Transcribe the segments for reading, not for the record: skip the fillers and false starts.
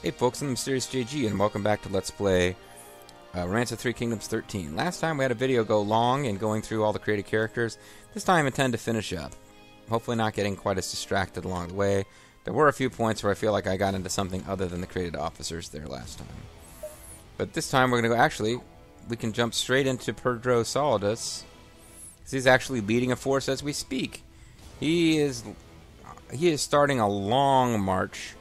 Hey folks, I'm Mysterious JG, and welcome back to Let's Play Romance of Three Kingdoms 13. Last time we had a video go long and going through all the created characters. This time I intend to finish up. Hopefully not getting quite as distracted along the way. There were a few points where I feel like I got into something other than the created officers there last time. But this time we're going to go, actually, we can jump straight into Pedro Solidus. He's actually leading a force as we speak. He is starting a long march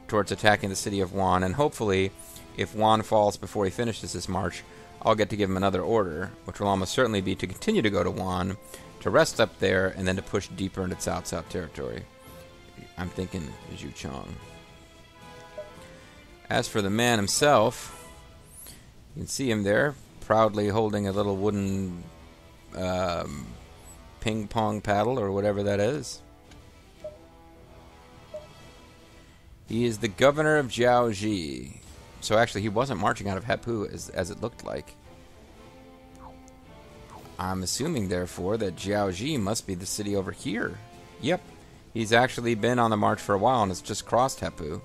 towards attacking the city of Juan, and hopefully, if Juan falls before he finishes this march, I'll get to give him another order, which will almost certainly be to continue to go to Juan, to rest up there, and then to push deeper into South territory. I'm thinking Zhu Chong. As for the man himself, you can see him there, proudly holding a little wooden ping pong paddle, or whatever that is. He is the governor of Jiaoji. So actually, he wasn't marching out of Hepu as it looked like. I'm assuming, therefore, that Jiaoji must be the city over here. Yep. He's actually been on the march for a while and has just crossed Hepu.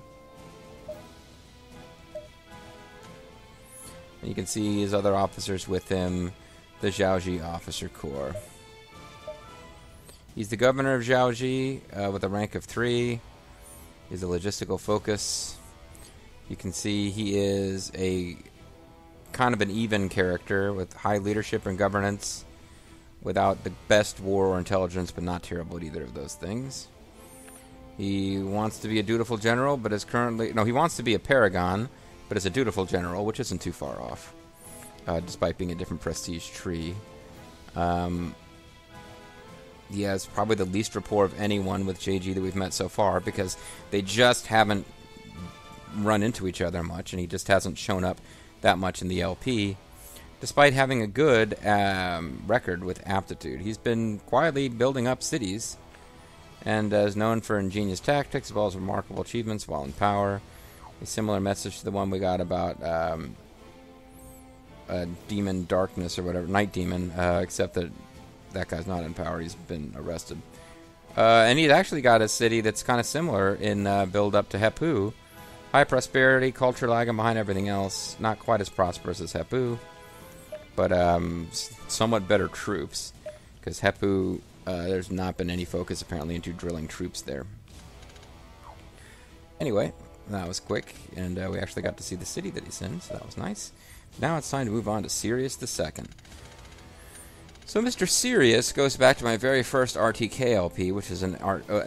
And you can see his other officers with him, the Jiaoji Officer Corps. He's the governor of Jiaoji with a rank of 3. He's a logistical focus. You can see he is a kind of an even character with high leadership and governance, without the best war or intelligence, but not terrible at either of those things. He wants to be a dutiful general, but is currently... No, he wants to be a paragon, but is a dutiful general, which isn't too far off, despite being a different prestige tree. He has probably the least rapport of anyone with JG that we've met so far, because they just haven't run into each other much, and he just hasn't shown up that much in the LP, despite having a good record with aptitude. He's been quietly building up cities, and is known for ingenious tactics, as well as remarkable achievements while in power. A similar message to the one we got about Demon Darkness, or whatever, Night Demon, except that that guy's not in power. He's been arrested. And he's actually got a city that's kind of similar in build up to Hepu. High prosperity, culture lagging behind everything else. Not quite as prosperous as Hepu, but somewhat better troops. Because Hepu, there's not been any focus apparently into drilling troops there. Anyway, that was quick, and we actually got to see the city that he's in, so that was nice. Now it's time to move on to Sirius II. So Mr. Sirius goes back to my very first RTK LP, which is an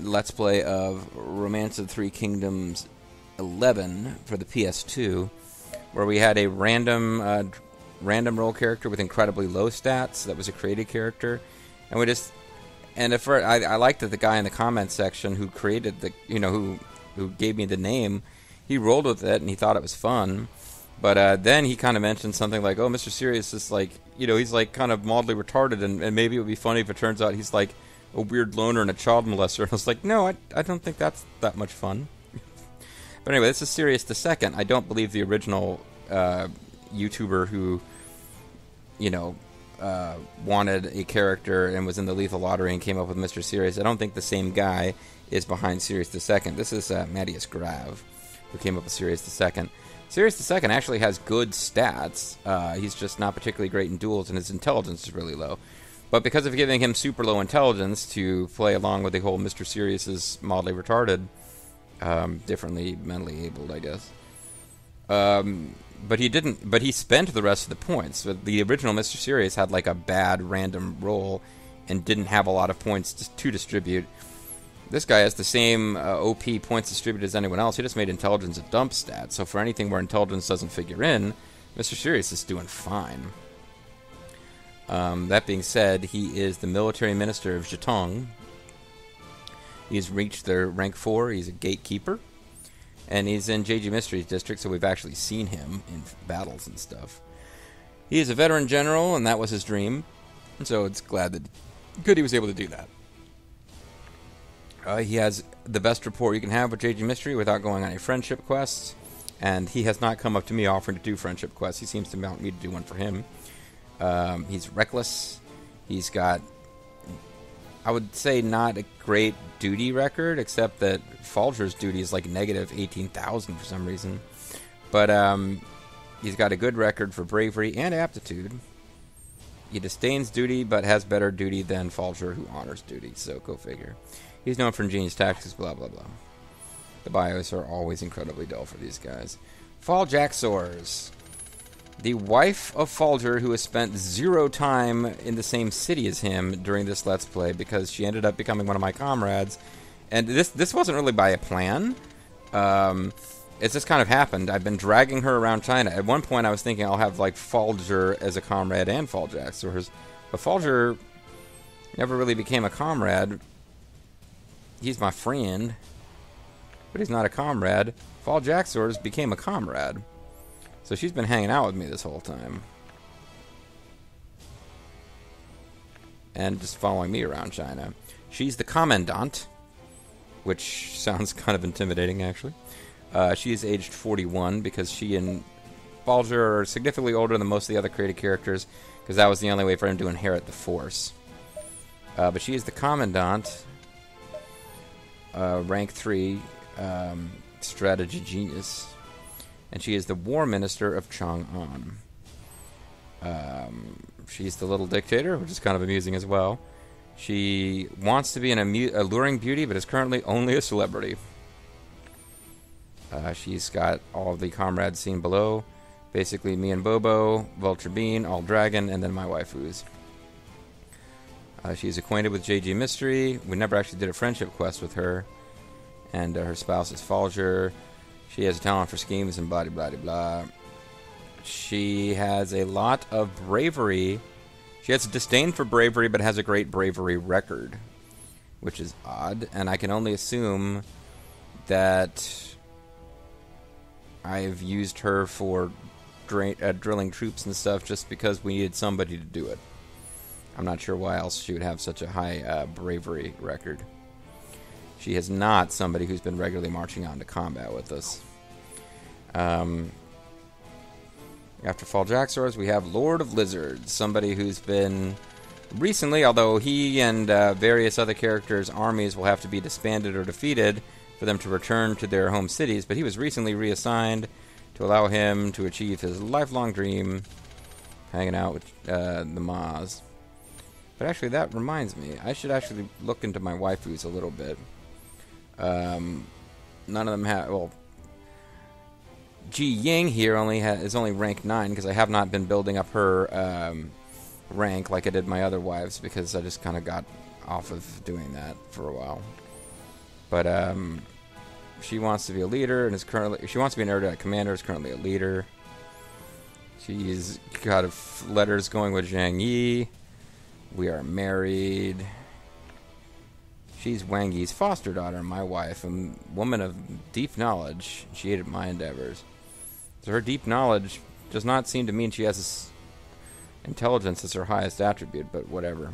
Let's Play of Romance of Three Kingdoms 11 for the PS2, where we had a random role character with incredibly low stats that was a created character, and we just... And if I liked that the guy in the comments section who created the... who gave me the name, he rolled with it and he thought it was fun. But then he kind of mentioned something like, oh, Mr. Sirius is like, he's like kind of mildly retarded, and maybe it would be funny if it turns out he's like a weird loner and a child molester. And I was like, no, I don't think that's that much fun. But anyway, this is Sirius II. I don't believe the original YouTuber who, wanted a character and was in the lethal lottery and came up with Mr. Sirius. I don't think the same guy is behind Sirius II. This is Mattias Grav, who came up with Sirius II. Sirius II actually has good stats. He's just not particularly great in duels, and his intelligence is really low. But because of giving him super low intelligence to play along with the whole Mr. Sirius is mildly retarded, differently mentally abled, I guess. But he didn't. But he spent the rest of the points. So the original Mr. Sirius had like a bad random roll and didn't have a lot of points to distribute. This guy has the same OP points distributed as anyone else. He just made intelligence a dump stat. So for anything where intelligence doesn't figure in, Mr. Sirius is doing fine. That being said, he is the military minister of Zhetong. He's reached their rank 4. He's a gatekeeper. And he's in JG Mysteries District, so we've actually seen him in battles and stuff. He is a veteran general, and that was his dream. And so it's good he was able to do that. He has the best rapport you can have with JG Mystery without going on a friendship quest, and he has not come up to me offering to do friendship quests. He seems to want me to do one for him. He's reckless. He's got I would say not a great duty record, except that Folger's duty is like negative 18,000 for some reason. But he's got a good record for bravery and aptitude. He disdains duty, but has better duty than Folger, who honors duty, so go figure. He's known for ingenious tactics, blah, blah, blah. The bios are always incredibly dull for these guys. Fall Jaxors. The wife of Folger, who has spent 0 time in the same city as him during this Let's Play, because she ended up becoming one of my comrades. And this wasn't really by a plan. It's just kind of happened. I've been dragging her around China. At one point, I was thinking I'll have, like, Folger as a comrade and Fall Jaxors. But Folger never really became a comrade. He's my friend, but he's not a comrade. Fall Jaxors became a comrade. So she's been hanging out with me this whole time. And just following me around China. She's the commandant, which sounds kind of intimidating, actually. She is aged 41 because she and Folger are significantly older than most of the other created characters, because that was the only way for him to inherit the Force. But she is the commandant. Rank 3, strategy genius, and she is the war minister of Chang'an. She's the little dictator, which is kind of amusing as well. She wants to be an alluring beauty, but is currently only a celebrity. She's got all of the comrades seen below, basically me and Bobo, Vulture Bean, All Dragon, and then my waifus. She's acquainted with JG Mystery. We never actually did a friendship quest with her. And her spouse is Folger. She has a talent for schemes and blah, blah, blah, blah. She has a lot of bravery. She has a disdain for bravery, but has a great bravery record, which is odd. And I can only assume that I've used her for drilling troops and stuff just because we needed somebody to do it. I'm not sure why else she would have such a high bravery record. She is not somebody who's been regularly marching on to combat with us. After Fall Jaxors, we have Lord of Lizards, somebody who's been recently, although he and various other characters' armies will have to be disbanded or defeated for them to return to their home cities, but he was recently reassigned to allow him to achieve his lifelong dream, hanging out with the Ma's. But actually, that reminds me, I should actually look into my waifus a little bit. None of them have, well, Ji Ying here is only rank 9, because I have not been building up her rank like I did my other wives, because I just kind of got off of doing that for a while. But she wants to be a leader, and she wants to be an erudite commander, is currently a leader. She's got letters going with Zhang Yi. We are married. She's Wang Yi's foster daughter, my wife, a woman of deep knowledge. She aided my endeavors. So her deep knowledge does not seem to mean she has intelligence as her highest attribute, but whatever.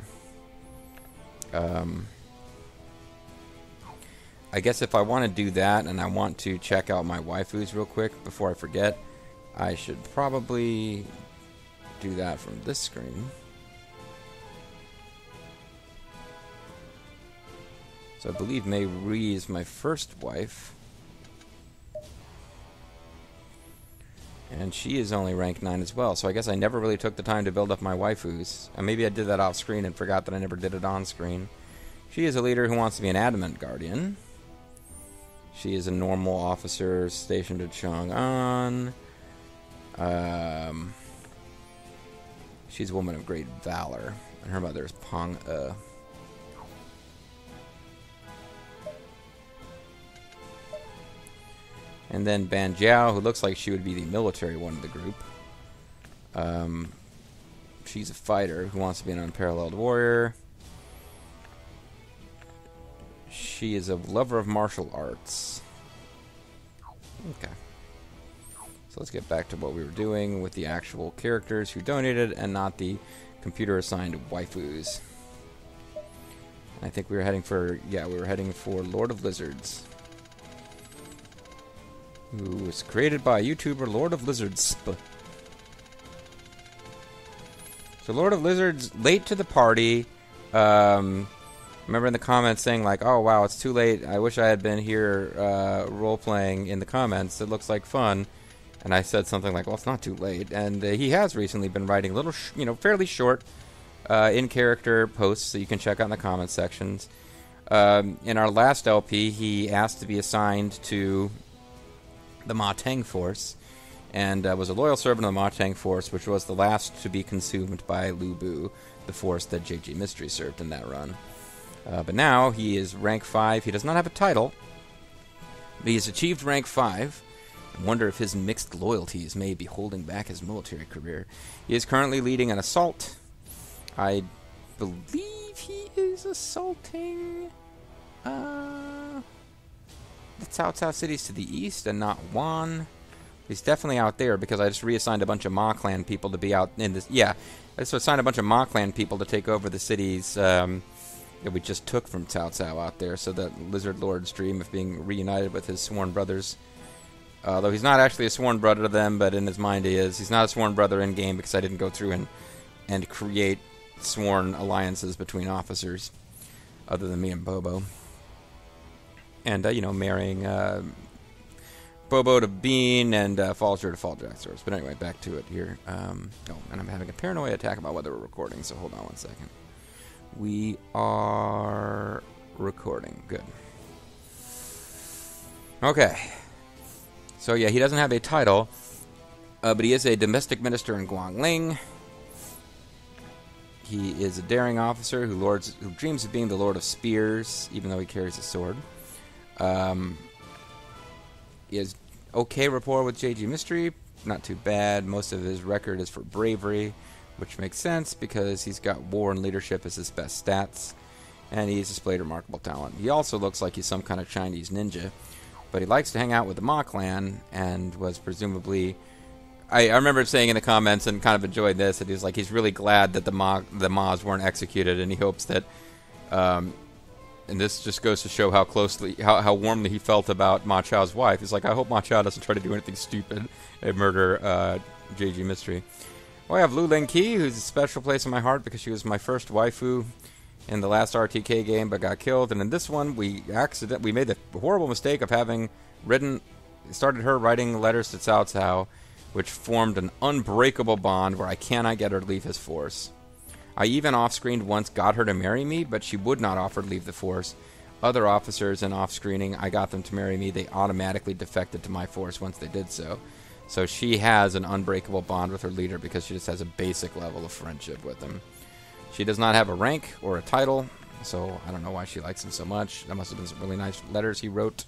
I guess if I want to do that and I want to check out my waifus real quick before I forget, I should probably do that from this screen. So I believe Mei Ri is my first wife. And she is only rank 9 as well, so I guess I never really took the time to build up my waifus. And maybe I did that off screen and forgot that I never did it on screen. She is a leader who wants to be an adamant guardian. She is a normal officer stationed at Chang'an. She's a woman of great valor, and her mother is Pang E. And then Ban Jiao, who looks like she would be the military one of the group. She's a fighter who wants to be an unparalleled warrior. She is a lover of martial arts. Okay. So let's get back to what we were doing with the actual characters who donated and not the computer-assigned waifus. I think we were heading for, yeah, we were heading for Lord of Lizards, who was created by YouTuber Lord of Lizards. So Lord of Lizards, late to the party, remember in the comments saying like, "Oh wow, it's too late. I wish I had been here role playing in the comments. It looks like fun." And I said something like, "Well, it's not too late." And he has recently been writing little, fairly short, in character posts that you can check out in the comments sections. In our last LP, he asked to be assigned to the Ma Teng Force, and was a loyal servant of the Ma Teng Force, which was the last to be consumed by Lu Bu, the force that JG Mystery served in that run. But now he is rank 5. He does not have a title, but he has achieved rank 5. I wonder if his mixed loyalties may be holding back his military career. He is currently leading an assault. I believe he is assaulting the Cao Cao cities to the east and not Wan. He's definitely out there because I just reassigned a bunch of Ma Clan people to be out in this. Yeah, I just assigned a bunch of Ma Clan people to take over the cities that we just took from Cao Cao out there, so that Lizard Lord's dream of being reunited with his sworn brothers. Though he's not actually a sworn brother to them, but in his mind he is. He's not a sworn brother in game because I didn't go through and create sworn alliances between officers, other than me and Bobo. And, marrying Bobo to Bean and Falger to Fall Jackstars. But anyway, back to it here. And I'm having a paranoia attack about whether we're recording, so hold on one second. We are recording. Good. Okay. So, yeah, he doesn't have a title, but he is a domestic minister in Guangling. He is a daring officer who dreams of being the Lord of Spears, even though he carries a sword. He has okay rapport with JG Mystery, not too bad. Most of his record is for bravery, which makes sense because he's got war and leadership as his best stats, and he's displayed remarkable talent. He also looks like he's some kind of Chinese ninja, but he likes to hang out with the Ma Clan and was presumably... I remember saying in the comments and kind of enjoyed this, that he's really glad that the Ma's weren't executed, and he hopes that... and this just goes to show how warmly he felt about Ma Chao's wife. He's like, I hope Ma Chao doesn't try to do anything stupid and murder JG Mystery. Well, I have Lu Lingqi, who's a special place in my heart because she was my first waifu in the last RTK game, but got killed. And in this one, we made the horrible mistake of having started her writing letters to Cao Cao, which formed an unbreakable bond where I cannot get her to leave his force. I even off-screened once got her to marry me, but she would not offer to leave the force. Other officers in off-screening, I got them to marry me. They automatically defected to my force once they did so. So she has an unbreakable bond with her leader because she just has a basic level of friendship with him. She does not have a rank or a title, so I don't know why she likes him so much. That must have been some really nice letters he wrote.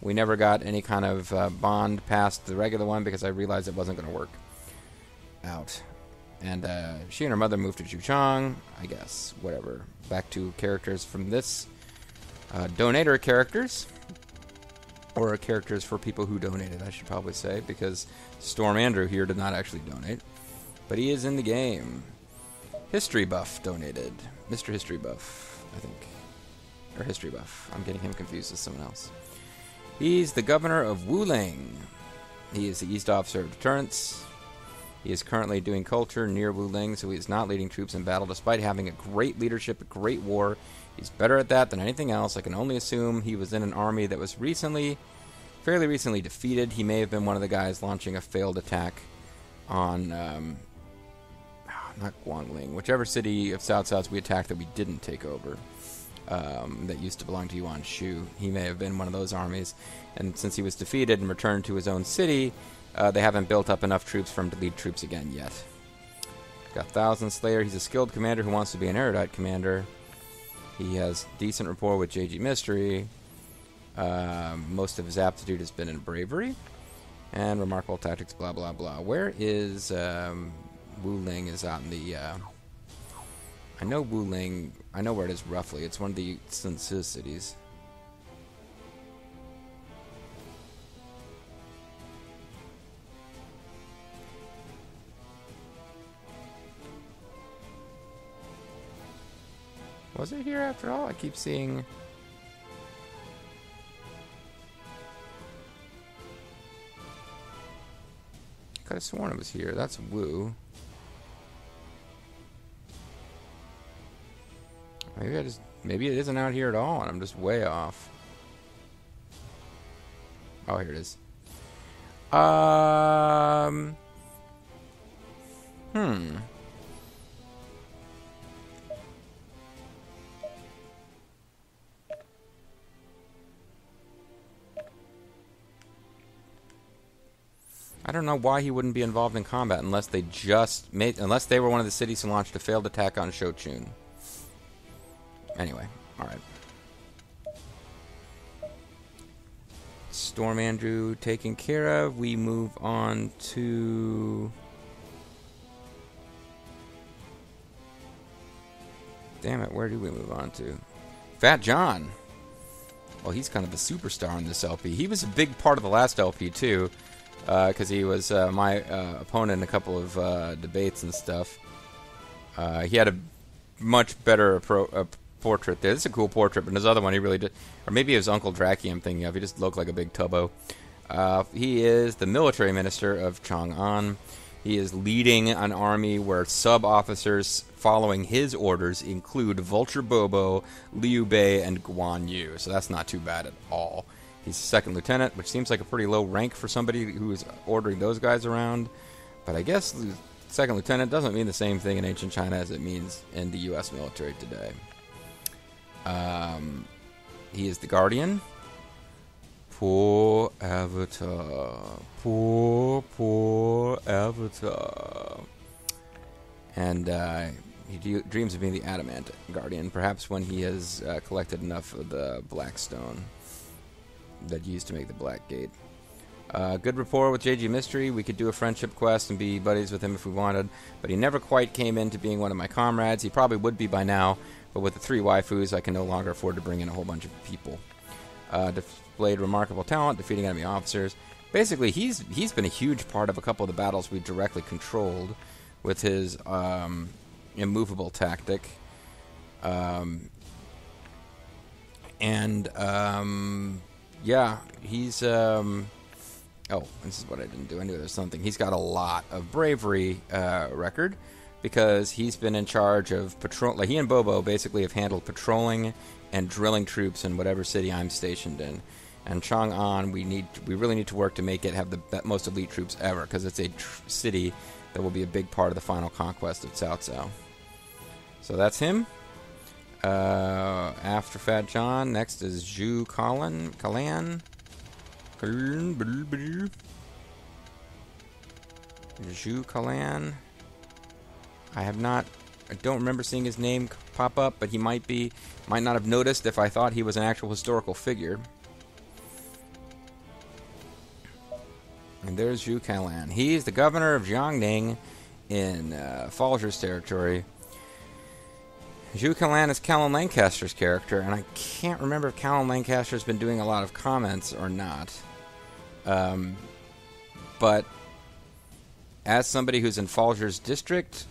We never got any kind of bond past the regular one because I realized it wasn't going to work out. And she and her mother moved to Zhuchang, I guess, whatever. Back to characters from this. Donator characters. Or characters for people who donated, I should probably say, because Storm Andrew here did not actually donate. But he is in the game. History Buff donated. Mr. History Buff, I think. Or History Buff. I'm getting him confused with someone else. He's the governor of Wuling. He is the East Officer of Deterrence. He is currently doing culture near Wuling, so he is not leading troops in battle, despite having a great leadership, a great war. He's better at that than anything else. I can only assume he was in an army that was fairly recently defeated. He may have been one of the guys launching a failed attack on, not Guangling, whichever city of Cao Cao's we attacked that we didn't take over, that used to belong to Yuan Shu. He may have been one of those armies, and since he was defeated and returned to his own city, they haven't built up enough troops for him to lead troops again yet. Got Thousand Slayer. He's a skilled commander who wants to be an erudite commander. He has decent rapport with JG Mystery. Most of his aptitude has been in bravery. And remarkable tactics, blah, blah, blah. Where is Wuling is out in the... I know Wuling... I know where it is roughly. It's one of the Sun Tzu cities. Was it here after all? I keep seeing... I could have sworn it was here. That's Wu. Maybe it isn't out here at all, and I'm just way off. Oh, here it is. I don't know why he wouldn't be involved in combat unless they unless they were one of the cities who launched a failed attack on Shochun. Anyway, all right. Storm Andrew taken care of. We move on to... Damn it, where do we move on to? Fat John. Well, he's kind of a superstar in this LP. He was a big part of the last LP, too, because he was my opponent in a couple of debates and stuff. He had a much better portrait there. This is a cool portrait, but his other one, he really did... Or maybe it was Uncle Draki I'm thinking of. He just looked like a big tubbo. He is the military minister of Chang'an. He is leading an army where sub-officers following his orders include Vulture Bobo, Liu Bei, and Guan Yu. So that's not too bad at all. He's second lieutenant, which seems like a pretty low rank for somebody who is ordering those guys around. But I guess second lieutenant doesn't mean the same thing in ancient China as it means in the U.S. military today. He is the Guardian. Poor Avatar. Poor Avatar. And he dreams of being the Adamant Guardian, perhaps when he has collected enough of the black stone that he used to make the Black Gate. Good rapport with JG Mystery. We could do a friendship quest and be buddies with him if we wanted, but he never quite came into being one of my comrades. He probably would be by now, but with the 3 waifus, I can no longer afford to bring in a whole bunch of people. Displayed remarkable talent, defeating enemy officers. Basically, he's been a huge part of a couple of the battles we directly controlled with his immovable tactic. Yeah, he's... Oh, this is what I didn't do. I knew there's something. He's got a lot of bravery record because he's been in charge of patrol. Like, he and Bobo basically have handled patrolling and drilling troops in whatever city I'm stationed in. And Chang'an, we really need to work to make it have the most elite troops ever, because it's a city that will be a big part of the final conquest of Cao Cao. So that's him. After Fat John, next is Zhu Kalan. Zhu Kalan. I don't remember seeing his name pop up, but he might not have noticed if I thought he was an actual historical figure. And there's Zhu Kalan. He's the governor of Jiangning in Falger's territory. Zhu Kalan is Callan Lancaster's character, and I can't remember if Callan Lancaster's been doing a lot of comments or not. But as somebody who's in Falger's district,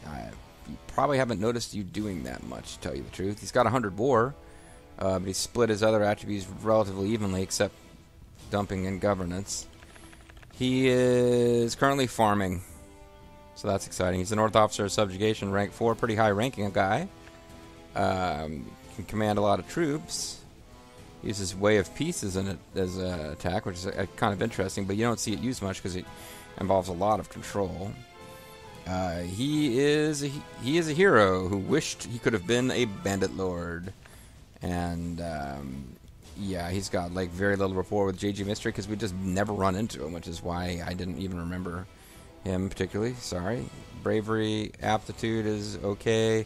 you probably haven't noticed you doing that much, to tell you the truth. He's got 100 war, but he's split his other attributes relatively evenly, except dumping and governance. He is currently farming, so that's exciting. He's the North Officer of Subjugation, rank 4, pretty high-ranking guy. Can command a lot of troops. Uses Way of Peace as an attack, which is kind of interesting, but you don't see it used much because it involves a lot of control. He is a hero who wished he could have been a bandit lord, and yeah, he's got like very little rapport with JG Mystery because we just never run into him, which is why I didn't even remember him particularly. Sorry. Bravery, aptitude is okay.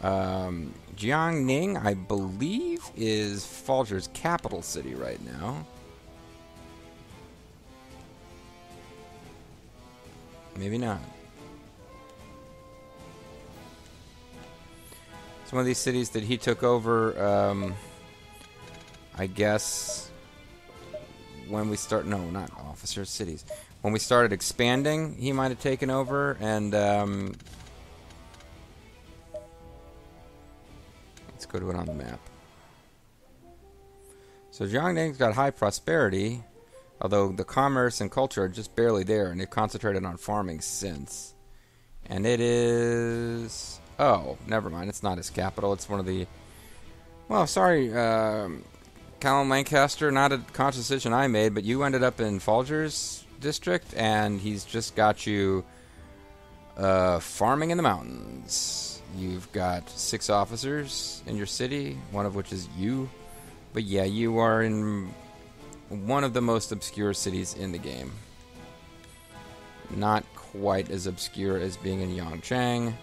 Jiangning, I believe, is Falger's capital city right now. Maybe not. It's one of these cities that he took over, I guess, when we start... No, not officers, cities. When we started expanding, he might have taken over, and... let's go to it on the map. So Jiangning's got high prosperity, although the commerce and culture are just barely there, and they've concentrated on farming since. And it is... Oh, never mind. It's not his capital. It's one of the Well, sorry, Callum Lancaster, not a conscious decision I made, but you ended up in Folger's district, and he's just got you farming in the mountains. You've got 6 officers in your city, one of which is you. But yeah, you are in one of the most obscure cities in the game. Not quite as obscure as being in Yangchang,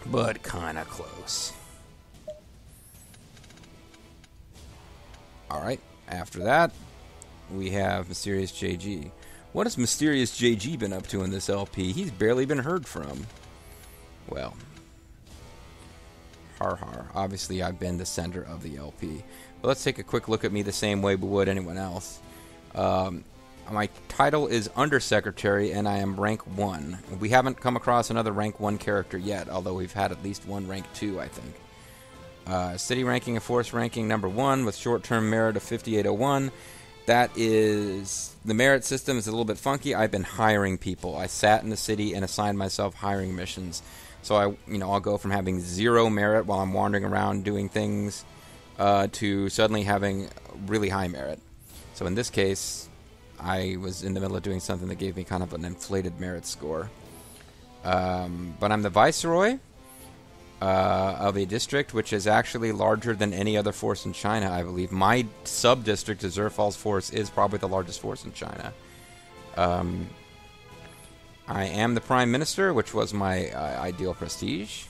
but kind of close. Alright, after that, we have Mysterious JG. What has Mysterious JG been up to in this LP? He's barely been heard from. Well, har har. Obviously, I've been the center of the LP. But let's take a quick look at me the same way we would anyone else. My title is Undersecretary, and I am rank 1. We haven't come across another rank 1 character yet, although we've had at least one rank 2, I think. City ranking and force ranking number 1 with short-term merit of 5801. That is, the merit system is a little bit funky. I've been hiring people. I sat in the city and assigned myself hiring missions. So I'll go from having 0 merit while I'm wandering around doing things to suddenly having really high merit. So in this case, I was in the middle of doing something that gave me kind of an inflated merit score. But I'm the Viceroy of a district which is actually larger than any other force in China, I believe. My sub-district, the Zerfall's force, is probably the largest force in China. I am the Prime Minister, which was my ideal prestige.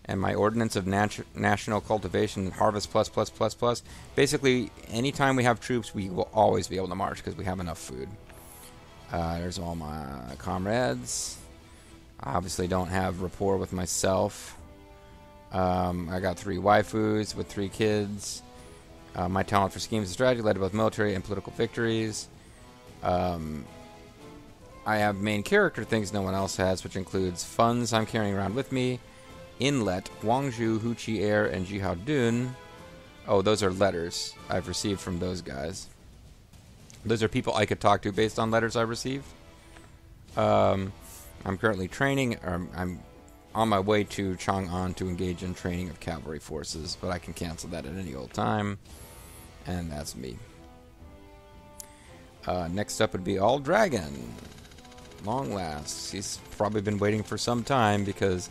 And my Ordinance of National Cultivation, Harvest plus plus plus plus. Basically, anytime we have troops, we will always be able to march because we have enough food. There's all my comrades. I obviously don't have rapport with myself. I got 3 waifus with 3 kids. My talent for schemes and strategy led to both military and political victories. I have main character things no one else has, which includes funds I'm carrying around with me, Inlet, Guangzhou, Huqi Air, and Jihaodun. Oh, those are letters I've received from those guys. Those are people I could talk to based on letters I received. I'm currently training, or I'm on my way to Chang'an to engage in training of cavalry forces, but I can cancel that at any old time. And that's me. Next up would be All Dragon. Long last. He's probably been waiting for some time because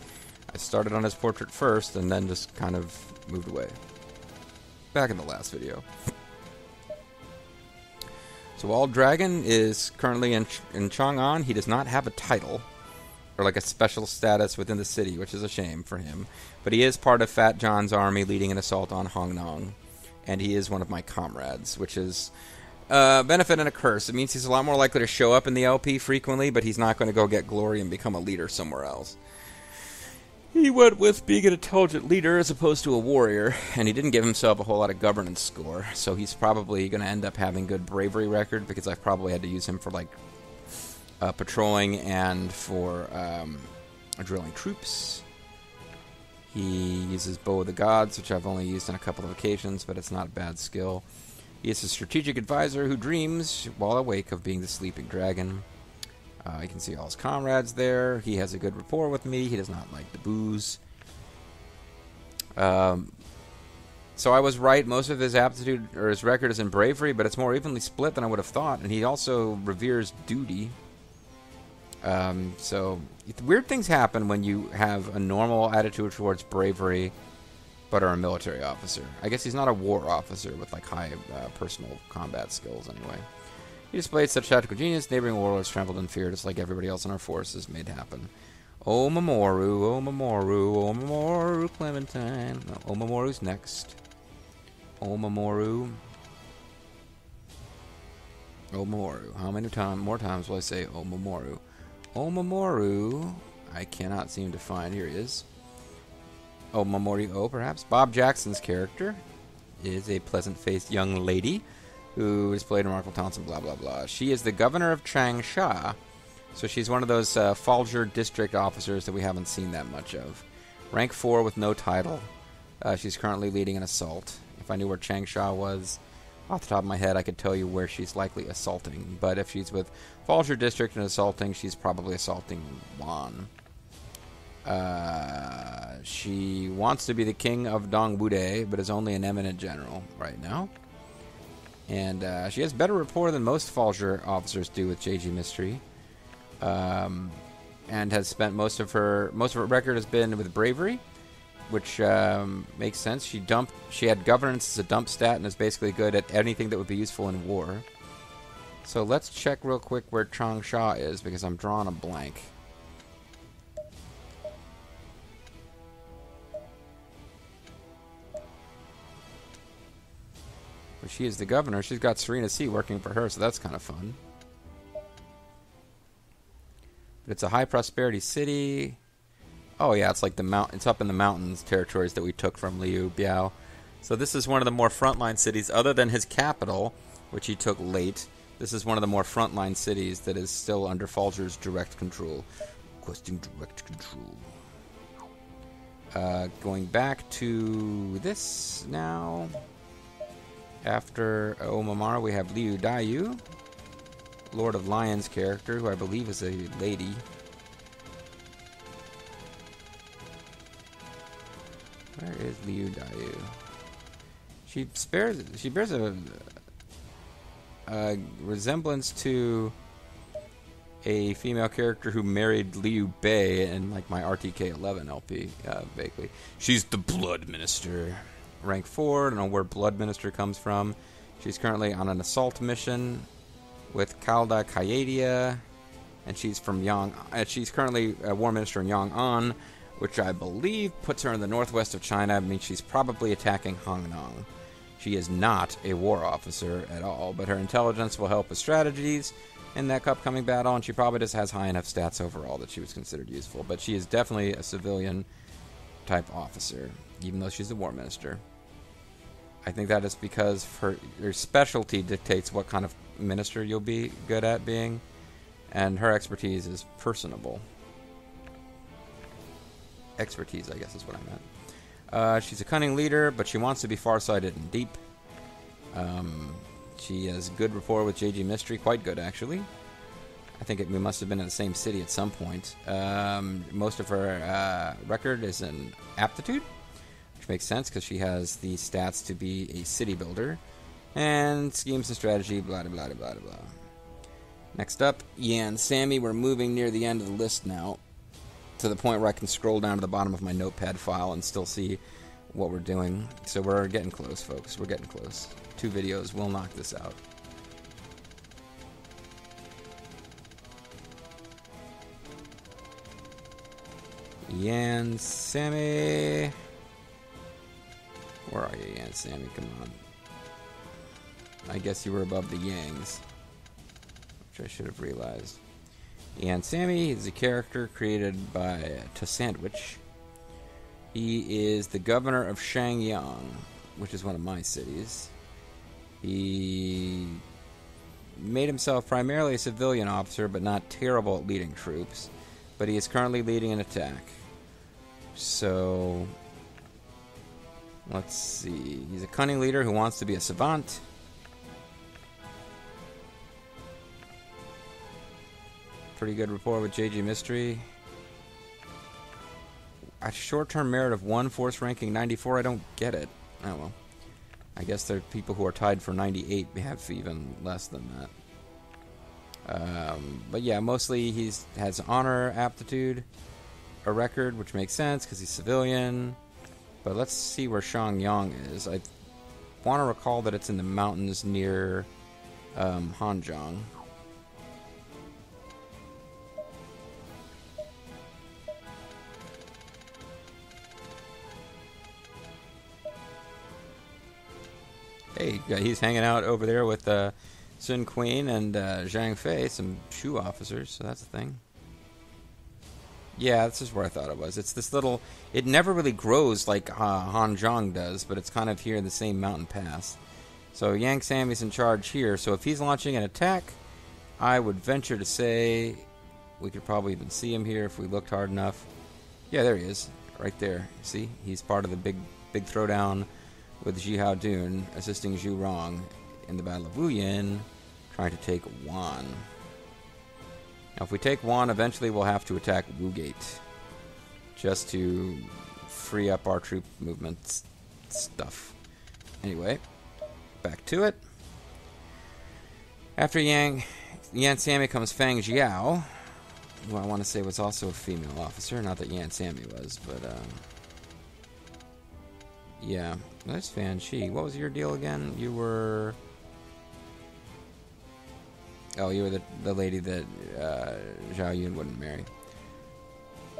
I started on his portrait first and then just kind of moved away. Back in the last video. So All Dragon is currently in Chang'an. He does not have a title or like a special status within the city, which is a shame for him. But he is part of Fat John's army leading an assault on Hongnong. And he is one of my comrades, which is a benefit and a curse. It means he's a lot more likely to show up in the LP frequently, but he's not going to go get glory and become a leader somewhere else. He went with being an intelligent leader as opposed to a warrior, and he didn't give himself a whole lot of governance score, so he's probably going to end up having good bravery record, because I've probably had to use him for, like, patrolling and for drilling troops. He uses Bow of the Gods, which I've only used on a couple of occasions, but it's not a bad skill. He is a strategic advisor who dreams, while awake, of being the sleeping dragon. You can see all his comrades there. He has a good rapport with me. He does not like the booze. So I was right. Most of his aptitude, or his record, is in bravery, but it's more evenly split than I would have thought. And he also reveres duty. So weird things happen when you have a normal attitude towards bravery, but are a military officer. I guess he's not a war officer with like high personal combat skills anyway. He displayed such tactical genius, neighboring warlords trembled in fear, just like everybody else in our forces made happen. Oh Mamoru, Clementine. No, oh Mamoru's next. Oh Mamoru. How many more times will I say Oh Mamoru? Oh Mamoru. I cannot seem to find. Here he is. Oh Mamoru, perhaps. Bob Jackson's character is a pleasant-faced young lady who displayed remarkable talents and blah, blah, blah. She is the governor of Changsha, so she's one of those Folger district officers that we haven't seen that much of. Rank 4 with no title. She's currently leading an assault. If I knew where Changsha was, off the top of my head, I could tell you where she's likely assaulting. But if she's with Folger district and assaulting, she's probably assaulting Wan. She wants to be the king of Dongwude, but is only an eminent general right now. And she has better rapport than most Falzher officers do with JG Mystery. And has spent most of her record has been with bravery, which makes sense. She had governance as a dump stat and is basically good at anything that would be useful in war. So let's check real quick where Changsha is, because I'm drawing a blank. But she is the governor. She's got Serena C working for her, so that's kind of fun. But it's a high prosperity city. Oh yeah, it's like it's up in the mountains territories that we took from Liu Biao. So this is one of the more frontline cities, other than his capital, which he took late. This is one of the more frontline cities that is still under Falzher's direct control. Requesting direct control. Going back to this now. After Omamara, we have Liu Daiyu, Lord of Lions character, who I believe is a lady. Where is Liu Daiyu? She bears a resemblance to a female character who married Liu Bei in like my RTK13 LP, vaguely. She's the Blood Minister. Rank 4, I don't know where Blood Minister comes from. She's currently on an assault mission with Kalda Kayadia, and she's from she's currently a War Minister in Yong'an, which I believe puts her in the northwest of China. I mean, she's probably attacking Hangnong. She is not a war officer at all, but her intelligence will help with strategies in that upcoming battle, and she probably just has high enough stats overall that she was considered useful. But she is definitely a civilian type officer, even though she's a War Minister. I think that is because your specialty dictates what kind of minister you'll be good at being, and her expertise is personable. Expertise, I guess, is what I meant. She's a cunning leader, but she wants to be farsighted and deep. She has good rapport with JG Mystery, quite good, actually. I think we must have been in the same city at some point. Most of her record is in aptitude, which makes sense because she has the stats to be a city builder. And schemes and strategy, blah, blah, blah, blah, blah. Next up, Yan Sammy. We're moving near the end of the list now, to the point where I can scroll down to the bottom of my notepad file and still see what we're doing. So we're getting close, folks. We're getting close. 2 videos will knock this out. Yan Sammy. Where are you, Yan Sammy? Come on. I guess you were above the Yangs, which I should have realized. Yan Sammy is a character created by Sandwich. He is the governor of Shangyang, which is one of my cities. He made himself primarily a civilian officer, but not terrible at leading troops. But he is currently leading an attack. So, let's see. He's a cunning leader who wants to be a savant. Pretty good rapport with JG Mystery. A short-term merit of 1, force ranking 94. I don't get it. Oh well. I guess there are people who are tied for 98 have even less than that. But yeah, mostly he has honor, aptitude, a record, which makes sense because he's civilian. But let's see where Shangyang is. I want to recall that it's in the mountains near Hanzhong. Hey, he's hanging out over there with Sun Queen and Zhang Fei, some Shu officers, so that's a thing. Yeah, this is where I thought it was. It's this little... It never really grows like Hanzhong does, but it's kind of here in the same mountain pass. So Yang Sammy's in charge here, so if he's launching an attack, I would venture to say... We could probably even see him here if we looked hard enough. Yeah, there he is. Right there. See? He's part of the big throwdown with Zhihao Dun assisting Zhu Rong in the Battle of Wuyin, trying to take Wan. Now, if we take Wan, eventually we'll have to attack Wugate, just to free up our troop movement stuff. Anyway, back to it. After Yan Sammy comes Fang Jiao, who I want to say was also a female officer. Not that Yan Sammy was, but yeah, that's Fan Shi. What was your deal again? You were... Oh, you were the lady that Zhao Yun wouldn't marry.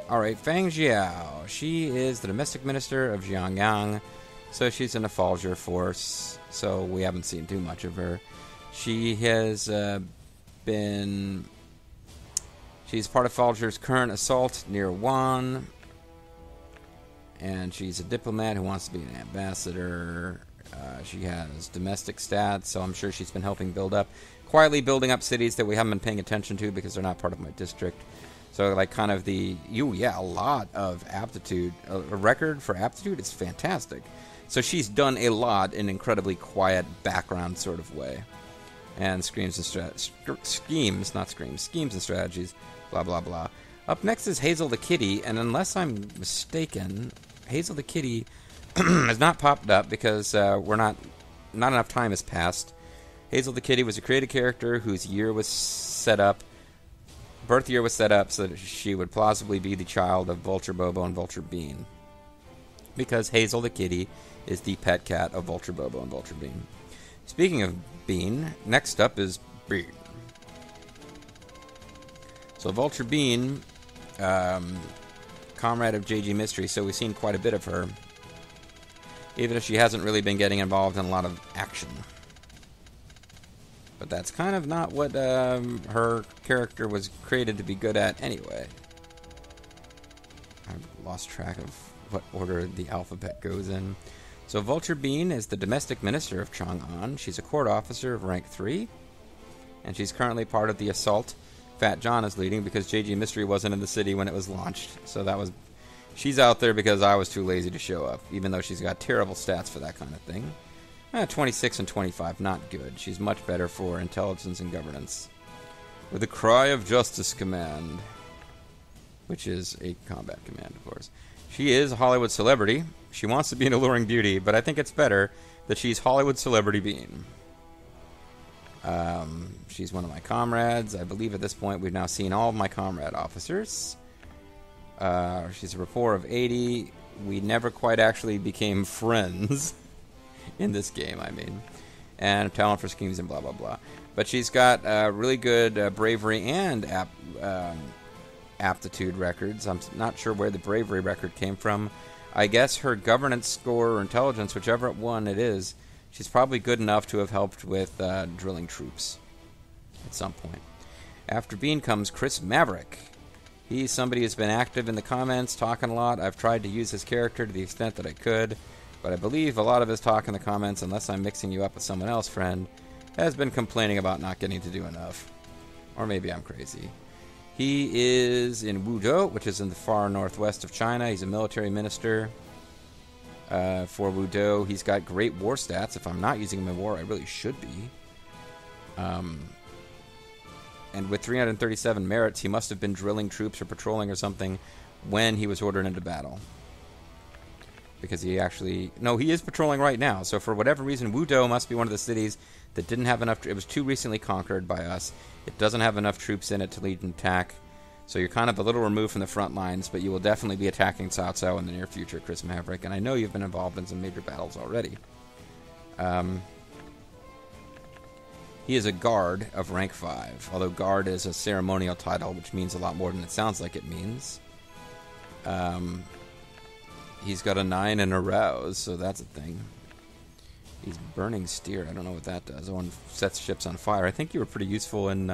Alright, Fang Jiao. She is the domestic minister of Xiangyang, so she's in the Falger force, so we haven't seen too much of her. She has been... She's part of Falger's current assault near Wan, and she's a diplomat who wants to be an ambassador. She has domestic stats, so I'm sure she's been helping quietly building up cities that we haven't been paying attention to because they're not part of my district. So, like, kind of a lot of aptitude. A record for aptitude is fantastic. So she's done a lot in incredibly quiet background sort of way. And schemes and strategies, blah, blah, blah. Up next is Hazel the Kitty, and unless I'm mistaken, Hazel the Kitty has not popped up because not enough time has passed. Hazel the Kitty was a created character whose birth year was set up so that she would plausibly be the child of Vulture Bobo and Vulture Bean. Because Hazel the Kitty is the pet cat of Vulture Bobo and Vulture Bean. Speaking of Bean, next up is Bean. So Vulture Bean, comrade of JG Mystery, so we've seen quite a bit of her, even if she hasn't really been getting involved in a lot of action. But that's kind of not what her character was created to be good at anyway. I've lost track of what order the alphabet goes in. So Vulture Bean is the domestic minister of Chang'an. She's a court officer of rank 3. And she's currently part of the assault Fat John is leading because JG Mystery wasn't in the city when it was launched. So she's out there because I was too lazy to show up, even though she's got terrible stats for that kind of thing. 26 and 25, not good. She's much better for intelligence and governance. With a Cry of Justice command, which is a combat command, of course. She is a Hollywood celebrity. She wants to be an alluring beauty, but I think it's better that she's Hollywood Celebrity Bean. She's one of my comrades. I believe at this point we've now seen all of my comrade officers. She's a rapport of 80. We never quite actually became friends. In this game, I mean. And talent for schemes and blah, blah, blah. But she's got really good bravery and aptitude records. I'm not sure where the bravery record came from. I guess her governance score or intelligence, whichever one it is, she's probably good enough to have helped with drilling troops at some point. After Bean comes Chris Maverick. He's somebody who's been active in the comments, talking a lot. I've tried to use his character to the extent that I could. But I believe a lot of his talk in the comments, unless I'm mixing you up with someone else, friend, has been complaining about not getting to do enough. Or maybe I'm crazy. He is in Wuzhou, which is in the far northwest of China. He's a military minister for Wuzhou. He's got great war stats. If I'm not using him in war, I really should be. And with 337 merits, he must have been drilling troops or patrolling or something when he was ordered into battle. Because he actually... No, he is patrolling right now. So for whatever reason, Wuzhou must be one of the cities that didn't have enough... It was too recently conquered by us. It doesn't have enough troops in it to lead an attack. So you're kind of a little removed from the front lines, but you will definitely be attacking Cao Cao in the near future, Chris Maverick. And I know you've been involved in some major battles already. He is a guard of rank 5. Although guard is a ceremonial title, which means a lot more than it sounds like it means. He's got a 9 and a rouse, so that's a thing. He's burning steer. I don't know what that does. Oh, and sets ships on fire. I think you were pretty useful in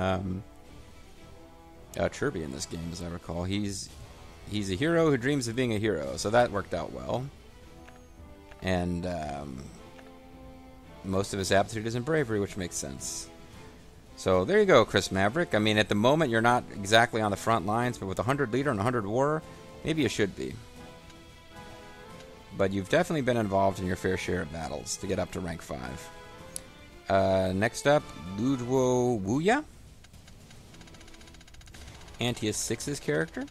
Chirby in this game, as I recall. He's a hero who dreams of being a hero, so that worked out well. And most of his aptitude is in bravery, which makes sense. So there you go, Chris Maverick. I mean, at the moment, you're not exactly on the front lines, but with 100 leader and 100 war, maybe you should be. But you've definitely been involved in your fair share of battles to get up to rank 5. Next up, Luduo Wuya. Antius 6's character.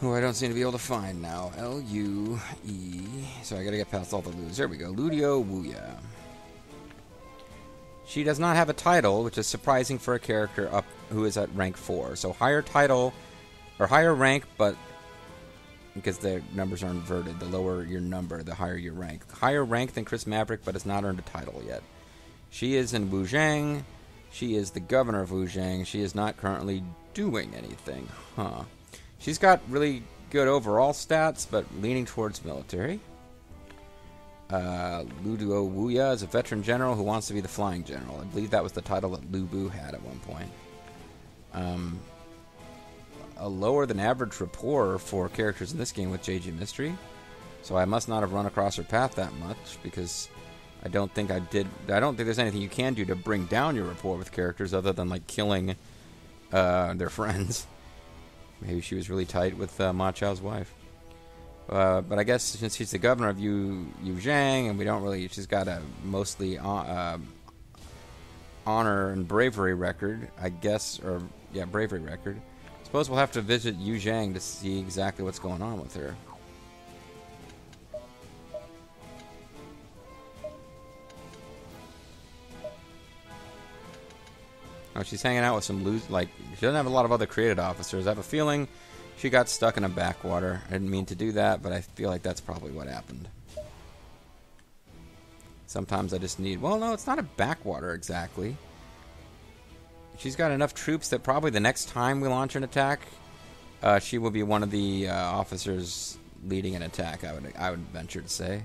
who I don't seem to be able to find now. L-U-E. So I gotta get past all the Lus. There we go. Ludio Wuya. She does not have a title, which is surprising for a character up who is at rank 4. So higher title, or higher rank, but because the numbers are inverted, the lower your number, the higher your rank. Higher rank than Chris Maverick, but has not earned a title yet. She is in Wuzhang. She is the governor of Wuzhang. She is not currently doing anything. Huh. She's got really good overall stats, but leaning towards military. Luduo Wuya is a veteran general who wants to be the flying general. I believe that was the title that Lu Bu had at one point. A lower than average rapport for characters in this game with JG Mystery. So I must not have run across her path that much, because I don't think I did. I don't think there's anything you can do to bring down your rapport with characters other than like killing their friends. Maybe she was really tight with Ma Chao's wife. But I guess since she's the governor of Yuzhang, and we don't really, she's got a mostly honor and bravery record, I guess, or yeah, bravery record. I suppose we'll have to visit Yuzhang to see exactly what's going on with her. Oh, she's hanging out with some loose, like, she doesn't have a lot of other created officers. I have a feeling she got stuck in a backwater. I didn't mean to do that, but I feel like that's probably what happened. Sometimes I just need, well, no, it's not a backwater exactly. She's got enough troops that probably the next time we launch an attack, she will be one of the officers leading an attack, I would venture to say.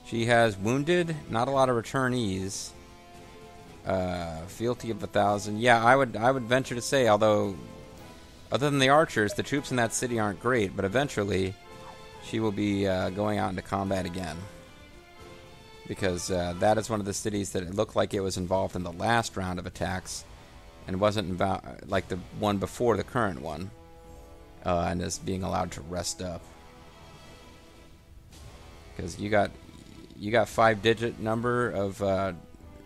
She has wounded, not a lot of returnees. Fealty of 1,000. Yeah, I would venture to say, although other than the archers, the troops in that city aren't great, but eventually she will be going out into combat again. Because that is one of the cities that it looked like it was involved in the last round of attacks and wasn't like the one before the current one, and is being allowed to rest up. Because you got 5-digit number of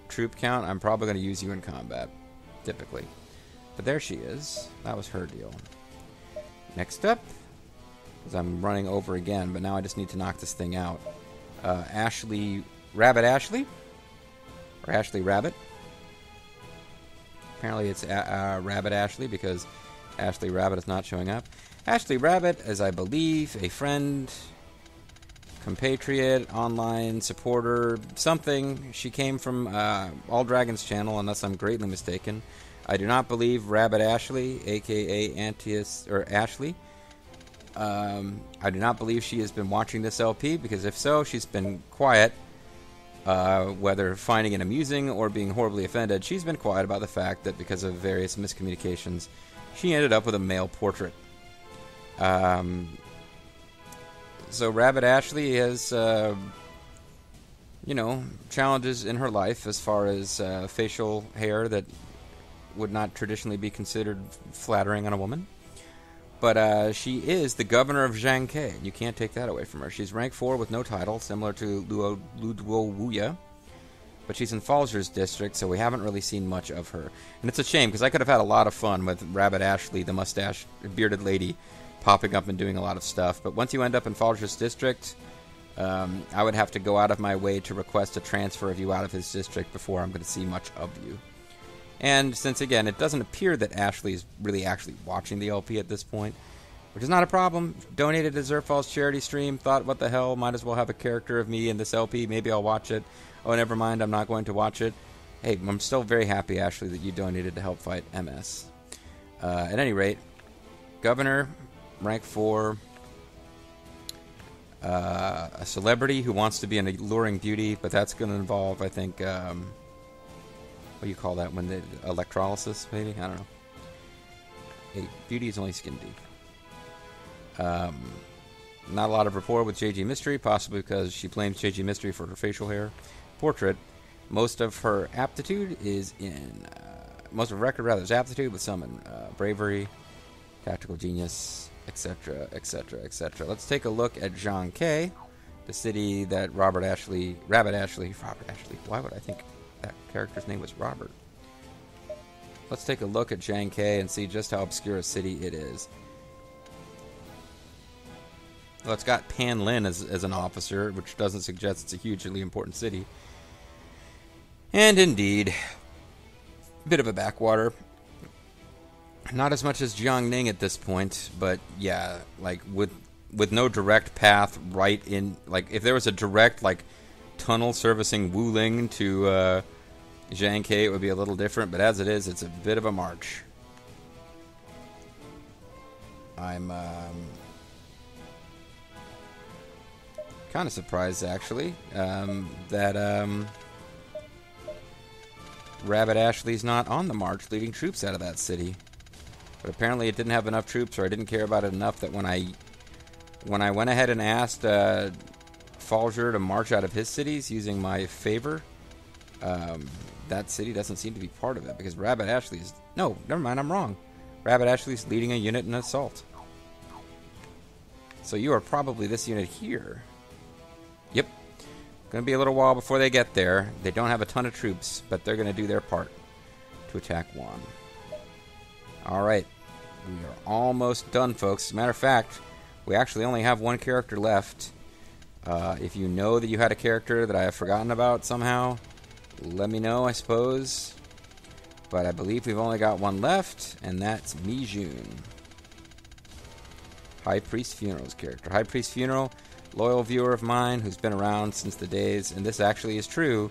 troop count, I'm probably going to use you in combat, typically. But there she is. That was her deal. Next up, because I'm running over again, but now I just need to knock this thing out. Rabbit Ashley? Or Ashley Rabbit? Apparently it's Rabbit Ashley, because Ashley Rabbit is not showing up. Ashley Rabbit is, I believe, a friend, compatriot, online supporter, something. She came from All Dragon's channel, unless I'm greatly mistaken. I do not believe Rabbit Ashley, aka Antius, or Ashley. I do not believe she has been watching this LP, because if so, she's been quiet. Whether finding it amusing or being horribly offended, she's been quiet about the fact that because of various miscommunications, she ended up with a male portrait. So Rabbit Ashley has, challenges in her life as far as facial hair that would not traditionally be considered flattering on a woman. But she is the governor of Zhangke. You can't take that away from her. She's rank 4 with no title, similar to Luduo Wuya. But she's in Falzer's district, so we haven't really seen much of her. And it's a shame, because I could have had a lot of fun with Rabbit Ashley, the bearded lady, popping up and doing a lot of stuff. But once you end up in Falzer's district, I would have to go out of my way to request a transfer of you out of his district before I'm going to see much of you. And since, again, it doesn't appear that Ashley is really actually watching the LP at this point, which is not a problem. Donated to Zerftop's charity stream, thought, what the hell, might as well have a character of me in this LP, maybe I'll watch it. Oh, never mind, I'm not going to watch it. Hey, I'm still very happy, Ashley, that you donated to help fight MS. At any rate, Governor, rank 4, a celebrity who wants to be an alluring beauty, but that's going to involve, I think, what do you call that when electrolysis, maybe? I don't know. Hey, beauty is only skin deep. Not a lot of rapport with JG Mystery, possibly because she blames JG Mystery for her facial hair. Portrait. Most of her aptitude is in... most of her record, rather, is aptitude, with some in bravery, tactical genius, etc., etc., etc. Let's take a look at Zhangke, the city that Rabbit Ashley, why would I think that character's name was Robert? let's take a look at Zhang and see just how obscure a city it is. Well, it's got Pan Lin as an officer, which doesn't suggest it's a hugely important city. And indeed, a bit of a backwater. Not as much as Jiangning at this point, but yeah, like with no direct path right in, like if there was a direct like tunnel servicing Wuling to Zhang, it would be a little different, but as it is, it's a bit of a march. I'm kind of surprised actually that Rabbit Ashley's not on the march leading troops out of that city. But apparently it didn't have enough troops, or I didn't care about it enough that when I went ahead and asked Falger to march out of his cities using my favor, that city doesn't seem to be part of it, because Rabbit Ashley is... No, never mind, I'm wrong. Rabbit Ashley's leading a unit in assault. So you are probably this unit here. Yep. Going to be a little while before they get there. They don't have a ton of troops, but they're going to do their part to attack Wuhan. Alright. We are almost done, folks. As a matter of fact, we actually only have one character left. If you know that you had a character that I have forgotten about somehow, let me know, I suppose. But I believe we've only got one left, and that's Mi Jun. High Priest Funeral's character. High Priest Funeral, loyal viewer of mine who's been around since the days, and this actually is true,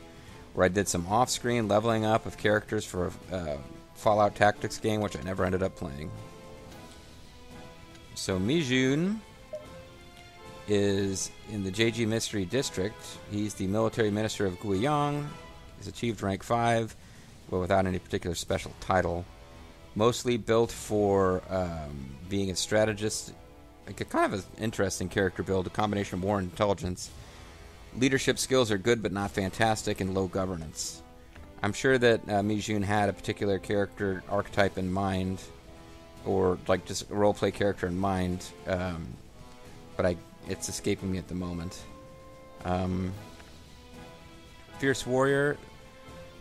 where I did some off-screen leveling up of characters for a Fallout Tactics game, which I never ended up playing. So Mi Jun is in the JG Mystery District. He's the military minister of Guiyang. He's achieved rank 5, but without any particular special title. Mostly built for being a strategist, like a kind of an interesting character build, a combination of war and intelligence. Leadership skills are good but not fantastic, and low governance. I'm sure that Mi Jun had a particular character archetype in mind, or like just a roleplay character in mind, but it's escaping me at the moment. Fierce Warrior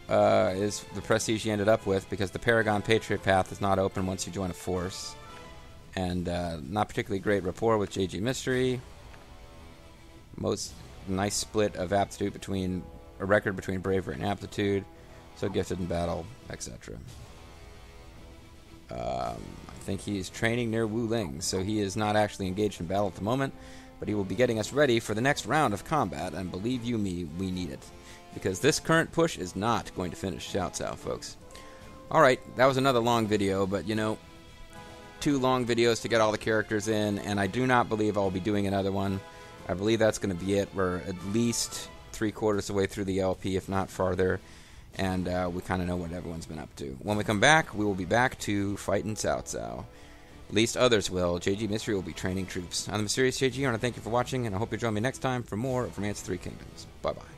is the prestige you ended up with, because the Paragon Patriot path is not open once you join a force. And not particularly great rapport with JG Mystery. Most nice split of aptitude between a record between bravery and aptitude. So gifted in battle, etc. I think he is training near Wuling, so he is not actually engaged in battle at the moment, but he will be getting us ready for the next round of combat, and believe you me, we need it. Because this current push is not going to finish Cao Cao, folks. Alright, that was another long video, but you know, 2 long videos to get all the characters in, and I do not believe I'll be doing another one. I believe that's going to be it. We're at least 3/4 of the way through the LP, if not farther, and we kind of know what everyone's been up to. When we come back, we will be back to fighting Cao Cao. At least others will. JG Mystery will be training troops. I'm the Mysterious JG, and I thank you for watching, and I hope you join me next time for more of Romance 3 Kingdoms. Bye-bye.